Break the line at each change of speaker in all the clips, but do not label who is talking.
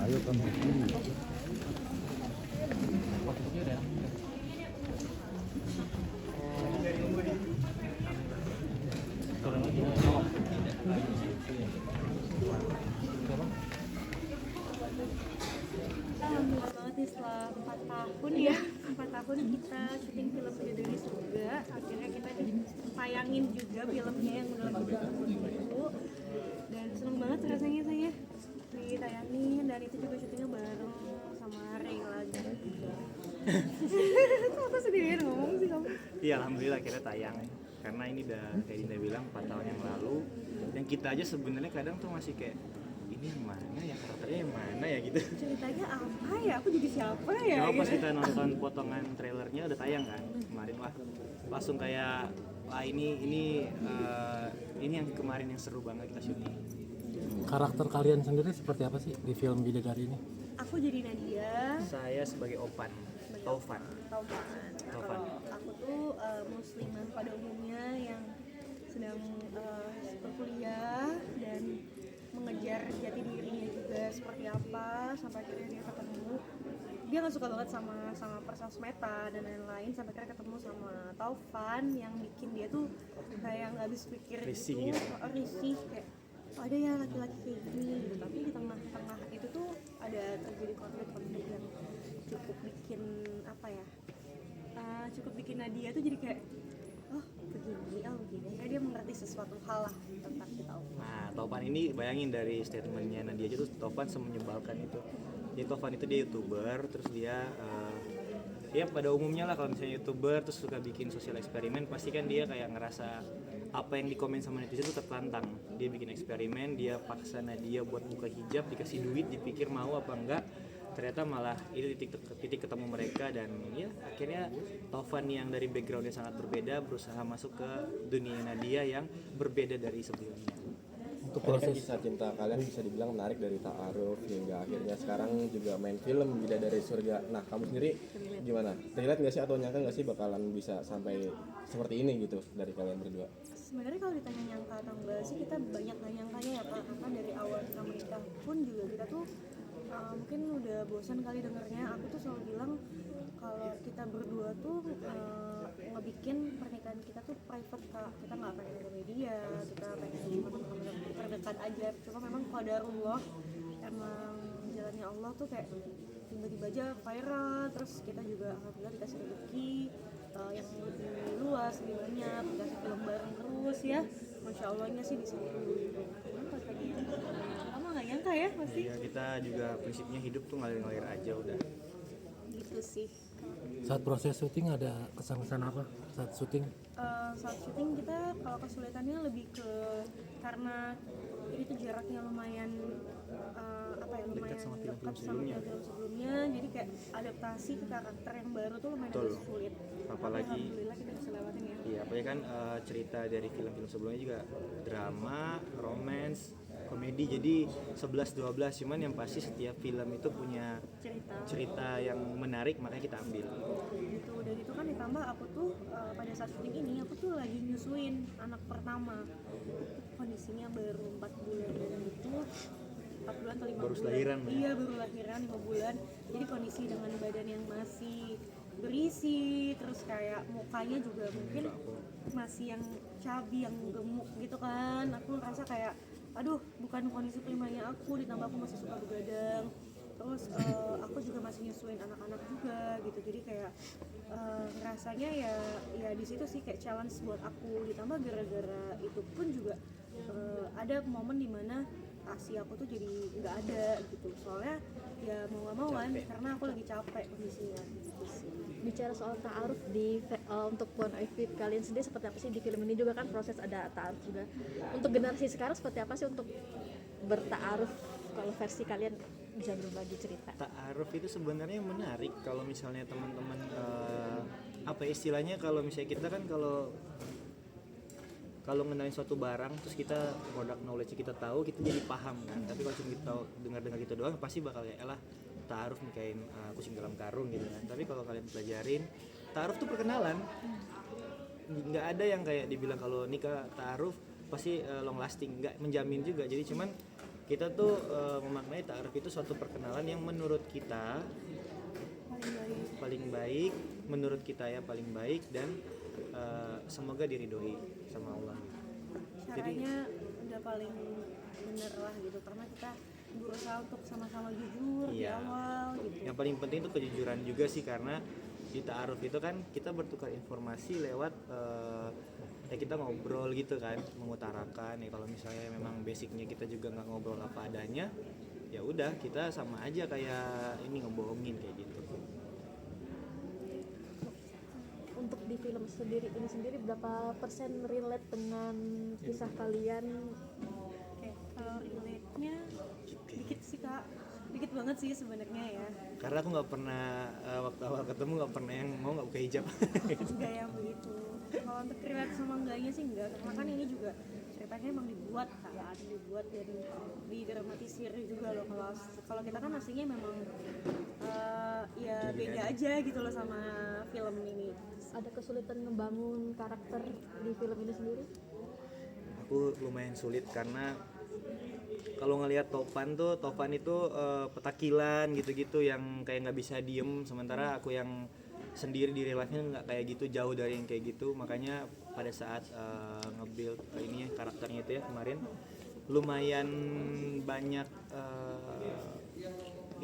Ayo kan.
Alhamdulillah banget nih setelah 4 tahun ya 4 tahun kita syuting film Bidadari Surga, akhirnya kita ditayangin juga filmnya yang udah lama dulu, dan seneng banget rasanya saya ditayangin, dan itu juga syutingnya bareng sama Ray lagi. Aku sendirian ngomong sih kamu.
Iya, alhamdulillah akhirnya tayang. Karena ini udah kayak Dinda bilang 4 tahun yang lalu, yang kita aja sebenarnya kadang tuh masih kayak ini yang mana ya, karakternya yang mana ya gitu.
Ceritanya apa ya, aku jadi siapa ya
Cuma pas
gitu.
kita nonton potongan trailernya udah tayang kan kemarin, wah langsung kayak wah ini yang kemarin yang seru banget kita syuting.
Karakter kalian sendiri seperti apa sih di film Bidadari ini?
Aku jadi Nadia.
Saya sebagai Opan, Taufan.
Taufan. Kalau aku tuh muslimah pada umumnya yang sedang berkuliah dan mengejar jati dirinya juga seperti apa, sampai akhirnya dia ketemu. Dia nggak suka banget sama persosmeta dan lain-lain, sampai akhirnya ketemu sama Taufan yang bikin dia tuh kayak nggak habis pikir
Risih
gitu,
gitu.
risih kayak oh, ada ya laki-laki kayak gini gitu. Tapi di tengah-tengah itu tuh ada terjadi konflik-konflik yang cukup bikin apa ya, cukup bikin Nadia tuh jadi kayak oh begini, kayak dia mengerti sesuatu hal lah tentang kita.
Nah, Taufan ini bayangin dari statementnya Nadia aja tuh Taufan semenyebalkan itu. Jadi Taufan itu dia YouTuber, terus dia ya pada umumnya lah kalau misalnya YouTuber terus suka bikin sosial eksperimen, pasti kan dia kayak ngerasa apa yang dikomen sama netizen itu tertantang. Dia bikin eksperimen, dia paksa Nadia buat buka hijab, dikasih duit, dipikir mau apa enggak. Ternyata malah itu titik ketemu mereka, dan ya akhirnya Taufan yang dari backgroundnya sangat berbeda berusaha masuk ke dunia Nadia yang berbeda dari sebelumnya.
Untuk
Ini kan
proses
kisah cinta kalian bisa dibilang menarik dari ta'aruf hingga akhirnya sekarang juga main film Bidadari Surga. Nah, kamu sendiri gimana? Relate nggak sih atau nyangka nggak sih bakalan bisa sampai seperti ini gitu dari kalian berdua?
Sebenarnya kalau ditanya nyangka atau enggak sih, kita banyak nggak nyangkanya ya Pak, karena dari awal kita menikah pun juga kita tuh mungkin udah bosan kali dengernya. Aku tuh selalu bilang kalau kita berdua tuh ngebikin pernikahan kita tuh private Kak. Kita nggak pengen ke media, kita pengen cuma teman-teman terdekat aja. Cuma memang qadarullah, emang jalannya Allah tuh kayak tiba-tiba aja viral, terus kita juga alhamdulillah dikasih rezeki yang lebih luas, lebih banyak, dikasih film bareng terus ya. Masya Allahnya sih di sini. Kamu nggak nyangka ya pasti?
Ya, kita juga prinsipnya hidup tuh ngalir-ngalir aja udah.
Gitu sih.
saat proses syuting ada kesan-kesan apa saat syuting?
Saat syuting kita kalau kesulitannya lebih ke karena ini tuh jaraknya lumayan lumayan
Dekat sama film-film
dekat sama
sebelumnya.
film sebelumnya, jadi kayak adaptasi ke karakter yang baru tuh lumayan
Betul.
agak sulit.
Apalagi-
Tapi alhamdulillah kita bisa lewatin ya.
Iya, apalagi kan cerita dari film-film sebelumnya juga drama, romance, komedi, jadi 11-12, cuman yang pasti setiap film itu punya cerita yang menarik, makanya kita ambil.
Gitu, dan itu kan ditambah aku tuh pada saat syuting ini aku tuh lagi nyusuin anak pertama, kondisinya baru 4 bulan gitu, 4 bulan atau 5
Baru
bulan.
lahiran ya?
Iya, baru lahiran 5 bulan, jadi kondisi dengan badan yang masih berisi, terus kayak mukanya juga mungkin masih yang chubby, yang gemuk gitu kan. Aku ngerasa kayak aduh, bukan kondisi primanya aku, ditambah aku masih suka begadang, terus aku juga masih nyusuin anak-anak juga gitu, jadi kayak rasanya ya di situ sih kayak challenge buat aku. Ditambah gara-gara itu pun juga ada momen dimana asi aku tuh jadi nggak ada gitu, soalnya ya mau nggak mau kan, karena aku lagi capek kondisinya gitu sih.
Bicara soal ta'aruf untuk point of view kalian sendiri seperti apa sih di film ini juga kan proses ada ta'aruf juga. Untuk generasi sekarang seperti apa sih untuk berta'aruf, kalau versi kalian bisa berbagi cerita?
Ta'aruf itu sebenarnya menarik kalau misalnya teman-teman apa istilahnya, kalau misalnya kita kan kalau ngenalin suatu barang terus kita produk knowledge kita tahu, kita jadi paham kan. Tapi kalau cuma kita dengar gitu doang pasti bakal kayak elah ta'aruf nikahin kucing dalam karung gitu kan. Tapi kalau kalian pelajarin, ta'aruf tuh perkenalan. Nggak ada yang kayak dibilang kalau nikah ta'aruf pasti long lasting, nggak menjamin juga. Jadi cuman kita tuh memaknai ta'aruf itu suatu perkenalan yang menurut kita paling baik, menurut kita ya paling baik, dan semoga diridhoi sama Allah.
Caranya udah paling bener lah gitu, karena kita berusaha untuk sama-sama jujur di
Iya.
awal gitu.
Yang paling penting itu kejujuran juga sih, karena di ta'aruf itu kan kita bertukar informasi lewat ya kita ngobrol gitu kan, mengutarakan ya. Kalau misalnya memang basicnya kita juga nggak ngobrol apa adanya, ya udah kita sama aja kayak ini ngebohongin kayak gitu.
Untuk di film sendiri ini sendiri berapa persen relate dengan kisah kalian?
Oke, kalau relate-nya dikit sih kak, dikit banget sih sebenarnya ya.
Karena aku nggak pernah waktu awal ketemu nggak pernah yang mau nggak buka hijab.
Enggak yang begitu. Kalau untuk relate sama enggaknya sih enggak, karena kan ini juga ceritanya emang dibuat kan, dibuat dan didramatisir juga loh. Kalau kita kan aslinya memang ya beda aja gitu loh sama film ini.
Ada kesulitan ngebangun karakter di film ini sendiri?
Aku lumayan sulit karena kalau ngelihat Topan itu petakilan gitu-gitu yang kayak nggak bisa diem, sementara aku yang sendiri di real life-nya nggak kayak gitu, jauh dari yang kayak gitu. Makanya pada saat nge-build ini karakternya itu ya kemarin lumayan banyak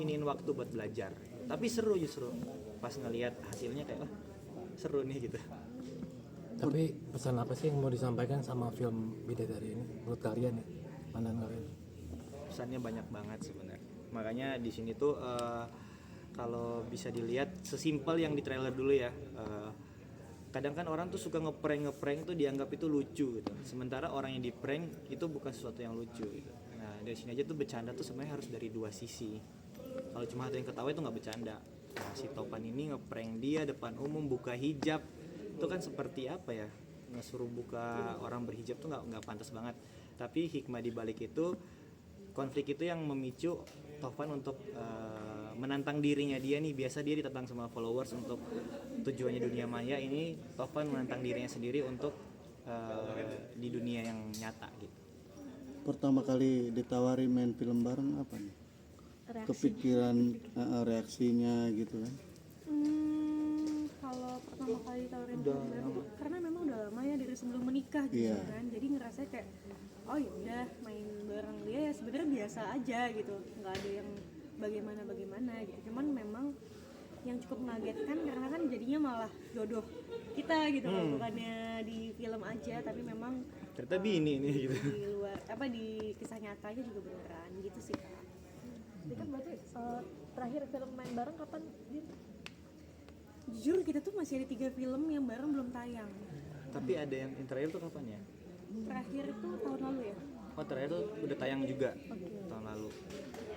iniin waktu buat belajar, tapi seru justru pas ngelihat hasilnya kayak seru nih gitu.
Tapi pesan apa sih yang mau disampaikan sama film Bidadari ini menurut kalian ya, pandangan kalian?
Pesannya banyak banget sebenarnya. Makanya di sini tuh kalau bisa dilihat sesimpel yang di trailer dulu ya. Kadang kan orang tuh suka ngeprank tuh dianggap itu lucu gitu. Sementara orang yang di prank itu bukan sesuatu yang lucu gitu. Nah, dari sini aja tuh bercanda tuh sebenarnya harus dari dua sisi. Kalau cuma ada yang ketawa itu nggak bercanda. Nah, si Topan ini ngeprank dia depan umum buka hijab. Itu kan seperti apa ya? Ngesuruh buka orang berhijab tuh nggak pantas banget. Tapi hikmah di balik itu, konflik itu yang memicu Topan untuk menantang dirinya dia nih. Biasa dia ditantang sama followers untuk tujuannya dunia maya, ini Topan menantang dirinya sendiri untuk di dunia yang nyata gitu.
Pertama kali ditawari main film bareng apa nih? Kepikiran reaksinya gitu kan?
Kalau pertama kali tawarin film baru tuh karena memang udah lama ya dari sebelum menikah gitu
Iya.
kan, jadi ngerasa kayak oh ya udah main bareng dia ya sebenarnya biasa aja gitu, nggak ada yang bagaimana gitu. Cuman memang yang cukup mengagetkan karena kan jadinya malah jodoh kita gitu loh, bukannya di film aja tapi memang
Ternyata bini nih gitu.
di luar di kisah nyatanya juga beneran gitu sih kak.
Jadi kan berarti terakhir film main bareng kapan? Din?
Jujur kita tuh masih ada 3 film yang bareng belum tayang.
Tapi ada yang terakhir tuh kapan ya?
Terakhir tuh tahun lalu ya?
Oh, terakhir tuh udah tayang juga tahun lalu.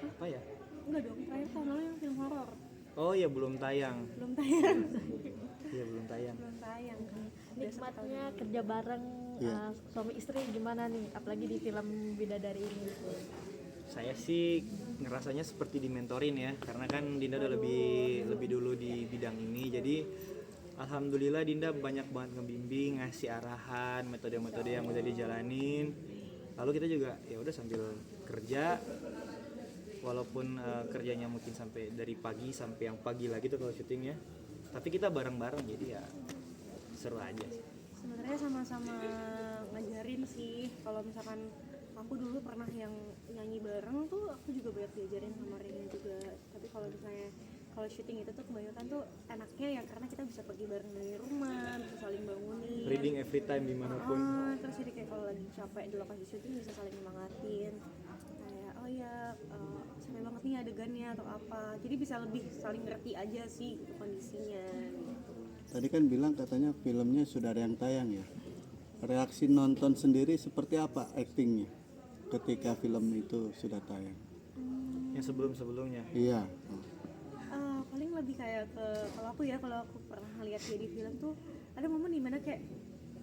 Apa ya?
Enggak dong, terakhir tahun lalu yang film horor.
Oh ya belum tayang.
Belum tayang.
Iya belum tayang.
Belum tayang.
Nikmatnya kerja bareng suami istri gimana nih? Apalagi di film Bidadari ini.
Saya sih ngerasanya seperti dimentorin ya, karena kan Dinda udah lebih dulu di bidang ini. Jadi alhamdulillah Dinda banyak banget ngebimbing, ngasih arahan, metode-metode yang udah dijalanin. Lalu kita juga ya udah sambil kerja, walaupun kerjanya mungkin sampai dari pagi sampai yang pagi lagi tuh kalau syutingnya, tapi kita bareng-bareng jadi ya seru aja sih.
Sebenarnya sama-sama ngajarin sih. Kalau misalkan aku dulu pernah yang nyanyi bareng tuh aku juga banyak diajarin sama Rina juga. Tapi kalau misalnya kalau syuting itu tuh kebanyakan tuh enaknya ya karena kita bisa pergi bareng dari rumah, bisa saling bangunin.
Reading every time dimanapun.
Terus jadi kayak kalau lagi capek di lokasi syuting bisa saling nyemangatin. Kayak oh ya capek banget nih adegannya atau apa. Jadi bisa lebih saling ngerti aja sih gitu, kondisinya. Gitu.
Tadi kan bilang katanya filmnya sudah ada yang tayang ya. Reaksi nonton sendiri seperti apa aktingnya ketika film itu sudah tayang?
Yang sebelum-sebelumnya.
Iya.
Paling lebih kayak ke kalau aku pernah lihat dia di film tuh ada momen dimana kayak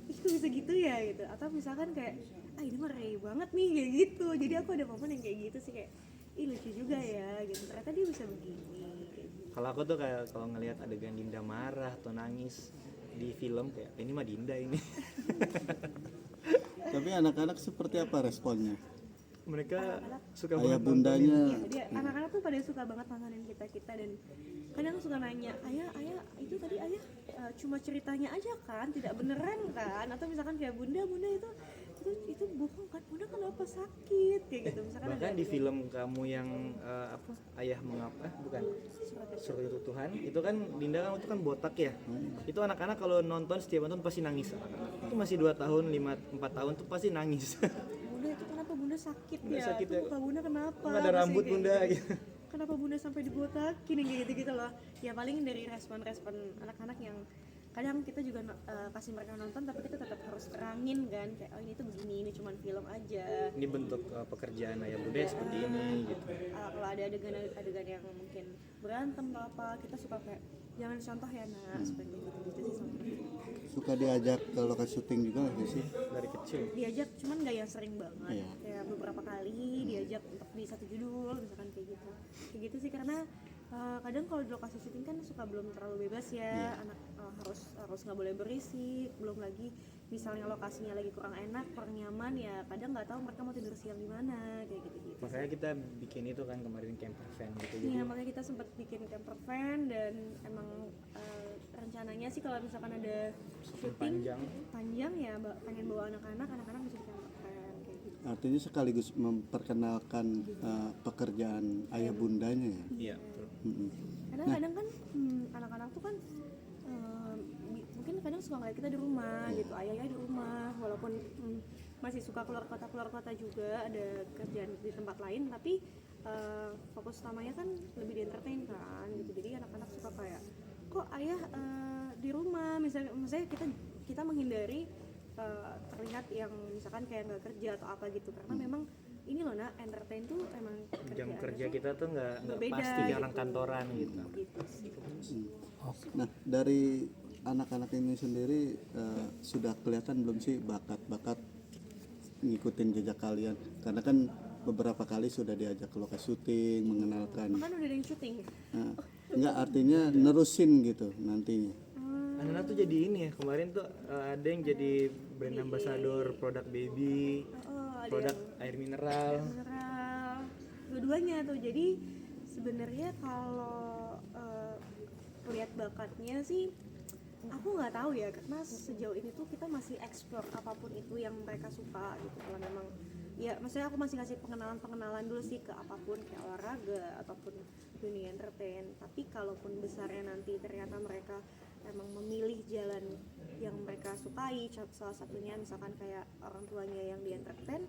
ih kok bisa gitu ya gitu, atau misalkan kayak ini mah Ray banget nih kayak gitu. Jadi aku ada momen yang kayak gitu sih, kayak ih lucu juga ya gitu, ternyata dia bisa begini kayak gitu.
Kalau aku tuh kayak kalau ngelihat adegan Dinda marah atau nangis di film kayak ini mah Dinda ini.
Tapi anak-anak seperti apa responnya?
mereka suka
Ayah
banget
bundanya
Iya, dia anak-anak tuh pada suka banget nontonin kita dan kadang suka nanya, ayah itu tadi ayah cuma ceritanya aja kan, tidak beneran kan? Atau misalkan kayak bunda itu bohong kan? Bunda kenapa sakit kayak gitu? Misalkan
bahkan
ada
di film kamu yang ayah mengapa bukan Surat itu Tuhan itu kan Dinda kan itu kan botak ya. Itu anak-anak kalau nonton setiap nonton pasti nangis. Itu masih 2 tahun 4 tahun tuh pasti nangis.
bunda itu kenapa bunda sakit
Bunda
ya?
sakit
Itu
ya.
muka bunda kenapa?
Nggak ada
Pasti
rambut
kayak
bunda
gitu.
gitu.
Kenapa bunda sampai dibotakin yang kayak gitu-gitu loh. Ya paling dari respon-respon anak-anak yang kadang kita juga kasih mereka nonton tapi kita tetap harus terangin kan kayak oh ini tuh begini, ini cuma film aja.
Ini bentuk pekerjaan ayah bunda ya seperti ini gitu.
Kalau ada adegan yang mungkin berantem atau apa, kita suka kayak jangan contoh ya nak, seperti gitu sih sama mereka.
suka diajak ke lokasi syuting juga nggak sih?
Dari kecil.
Diajak cuman nggak yang sering banget,
Iya.
kayak beberapa kali diajak untuk di satu judul misalkan kayak gitu sih karena kadang kalau di lokasi syuting kan suka belum terlalu bebas ya, anak harus nggak boleh berisik, belum lagi misalnya lokasinya lagi kurang enak, kurang nyaman ya kadang nggak tahu mereka mau tidur siang di mana kayak gitu.
Makanya kita bikin itu kan kemarin camper van gitu. Jadi
Iya, makanya kita sempat bikin camper van dan emang rencananya sih kalau misalkan ada syuting panjang ya pengen bawa anak-anak bisa di camper van kayak gitu.
Artinya sekaligus memperkenalkan pekerjaan ayah bundanya ya.
iya betul.
Mm-mm.
Kadang-kadang kan anak-anak tuh kan mungkin kadang suka ngeliat kita di rumah gitu, ayahnya di rumah walaupun masih suka keluar kota juga ada kerjaan di tempat lain tapi fokus utamanya kan lebih di entertain kan gitu. Jadi anak-anak suka kayak kok ayah di rumah misalnya kita menghindari terlihat yang misalkan kayak nggak kerja atau apa gitu karena memang ini loh nak, entertain tuh emang
Jam
kerjaannya
kerja
tuh
kita tuh nggak
berbeda
pasti kayak
gitu.
orang kantoran gitu.
gitu sih.
Nah, dari anak-anak ini sendiri sudah kelihatan belum sih bakat-bakat ngikutin jejak kalian? Karena kan beberapa kali sudah diajak ke lokasi syuting, mengenalkan.
Kan udah ada yang syuting.
Enggak, artinya nerusin gitu nantinya.
Anak-anak tuh jadi ini ya kemarin tuh ada yang jadi brand ambassador produk baby,
Ada
produk air mineral.
mineral, dua-duanya tuh. Jadi sebenarnya kalau lihat bakatnya sih aku nggak tahu ya karena sejauh ini tuh kita masih explore apapun itu yang mereka suka gitu. Kalau memang ya maksudnya aku masih kasih pengenalan dulu sih ke apapun kayak olahraga ataupun dunia entertain. Tapi kalaupun besarnya nanti ternyata mereka emang memilih jalan yang mereka sukai, salah satunya misalkan kayak orang tuanya yang di entertain,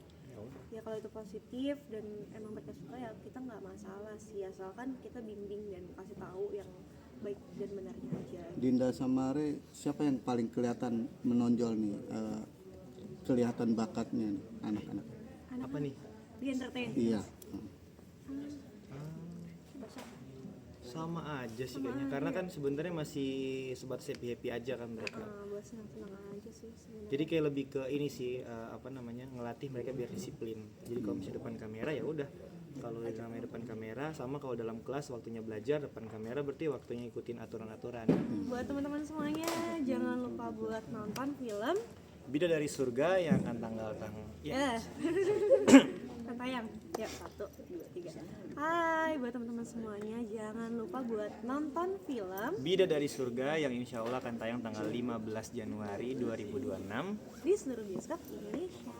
ya kalau itu positif dan emang mereka suka ya kita nggak masalah sih, asalkan kita bimbing dan kasih tahu yang baik dan benarnya aja.
Dinda sama Are, siapa yang paling kelihatan menonjol nih, kelihatan bakatnya nih, anak-anak?
Apa nih?
Di entertain.
Iya.
Sama aja sih kayaknya karena kan sebenarnya masih sebatas happy aja kan mereka.
Buat senang-senang aja sih sebenarnya.
Jadi kayak lebih ke ini sih apa namanya ngelatih mereka biar disiplin. Jadi kalau misalnya depan kamera ya udah. Kalau namanya depan kamera sama kalau dalam kelas waktunya belajar depan kamera berarti waktunya ikutin aturan-aturan.
Buat teman-teman semuanya jangan lupa buat nonton film
Bidadari Surga yang akan tanggal
ya. Kan tayang. Ya 1, 2, 3. Hai buat teman-teman semuanya jangan lupa buat nonton film
Bidadari Surga yang insya Allah akan tayang tanggal 15 Januari 2026
di seluruh bioskop Indonesia.